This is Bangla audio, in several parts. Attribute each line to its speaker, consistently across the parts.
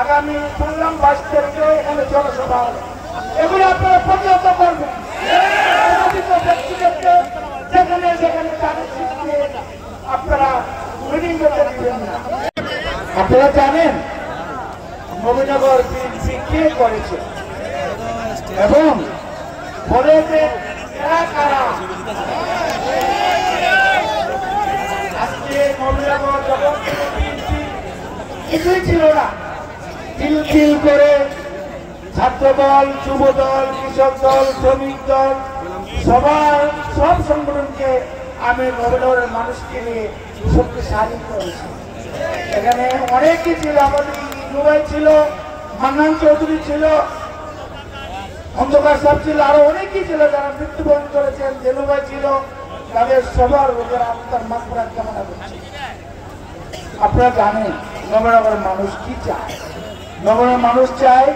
Speaker 1: আগামী শুনলাম 22 তারিখে এখানে জনসভা হবে। এগুলো আপনারা প্রতিহত করবেন। ব্যক্তিদেরকে যেখানে যেখানে তাদের সৃষ্টি আপনারা মিটিং করতে দিবেন না। আপনারা জানেন নবীনগর বিএনপি কে করেছে এবং বলে যে এরা কারা। আজকে নবীনগর যখন বিএনপি কিছুই ছিল না, তিল করে ছাত্র দল, যুব দল, কৃষক দল, শ্রমিক দল সব সংগঠনকে আমি নবীনগরের মানুষকে নিয়ে শক্তিশালী করেছি। এখানে অনেকেই ছিল, আমাদের ইনুভাই ছিল, মান্নান চৌধুরী ছিল, অন্ধকার সাহেব ছিল, আরো অনেকেই ছিল যারা মৃত্যুবরণ করেছেন, জেনুভাই ছিল। তাদের সবার ওদের আত্মার মাত্রা কামনা করছে। আপনারা জানেন নবীনগরের মানুষ কি চায়। নবীনগরের মানুষ চায়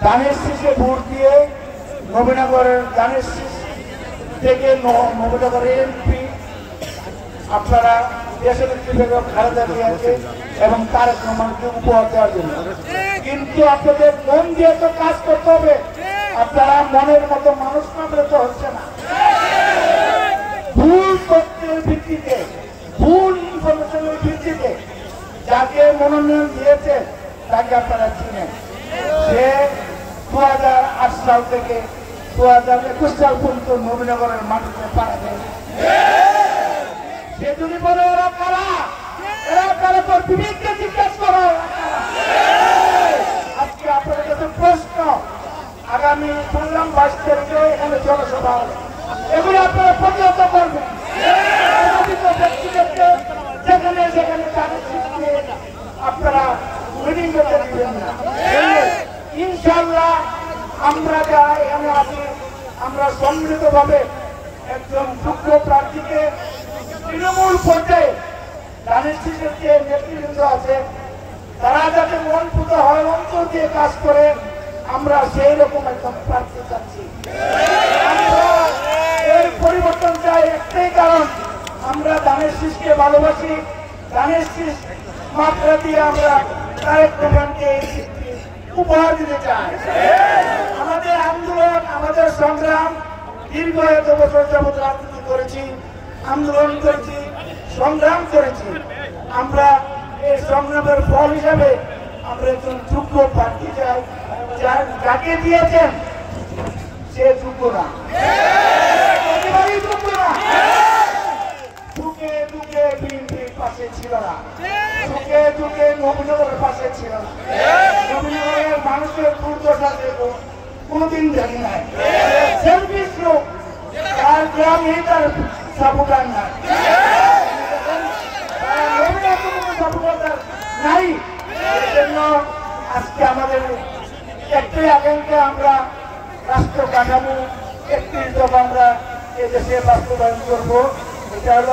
Speaker 1: ধানের শীষে ভোট দিয়ে নবীনগরের ধানের শীষ থেকে নবীনগরের এমপি আপনারা দেশনেত্রী বেগম খালেদা জিয়াকে এবং তারেক রহমানকে উপহার দেওয়ার জন্য। কিন্তু আপনাদের মন দিয়ে তো কাজ করতে হবে। আপনারা মনের মতো মানুষ নামলে তো হচ্ছে না। ভুল তথ্যের ভিত্তিতে, ভুল ইনফরমেশনের ভিত্তিতে যাকে মনোনয়ন দিয়েছে তাকে আপনারা চিনেন। সে 2008 সাল থেকে 2021 সাল পর্যন্ত নবীনগরের মাটিতে পাড়া দেয়। সে যদি বলে এরা কারা তোর বিবেককে জিজ্ঞাসা করো। আজকে আপনাদের কাছে প্রশ্ন, আগামী শুনলাম 22 তারিখে এখানে জনসভা হবে। এগুলো আপনারা প্রতিহত করবেন। ব্যক্তিদেরকে যেখানে যেখানে তাদের সৃষ্টি আপনারা মিটিং করতে দিবেন না। ইনশাল্লাহ আমরা যা এখানে আছি, আমরা সম্মিলিতভাবে একজন যোগ্য প্রার্থীকে তৃণমূল পর্যায়ে ধানের শীষের যে নেতৃবৃন্দ আছে তারা যাতে মন পুতো হয়, অন্তর দিয়ে কাজ করে, আমরা সেই রকম একজন প্রার্থী চাচ্ছি। আমরা এর পরিবর্তন চাই একটাই কারণ, আমরা ধানের শীষকে ভালোবাসি। ধানের শীষ মাত্রা দিয়ে আমরা তারেক রহমানকে উপহার দিতে চাই। আমাদের আন্দোলন, আমাদের সংগ্রাম দীর্ঘ এত বছর যাবৎ রাজনীতি করেছি, আন্দোলন করেছি, সংগ্রাম করেছি। আমরা এই সংগ্রামের ফল হিসাবে আমরা একজন যোগ্য প্রার্থী চাই। যাকে দিয়েছেন সে যোগ্য না, একেবারেই যোগ্য না। যুগে বিএনপির পাশে ছিল না, যুগে নবীনগরের পাশে ছিল না। নবীনগরের মানুষের দুর্দশা দেখো কোনদিন জানি নাই। সেলফিশ লোক, তার গ্রামে তার সাপোর্টার নাই, নাই। এই জন্য আজকে আমাদের একটাই আকাঙ্ক্ষা, আমরা রাষ্ট্র কাঠামো 31 দফা আমরা এদেশে বাস্তবায়ন করবো। এটা হলো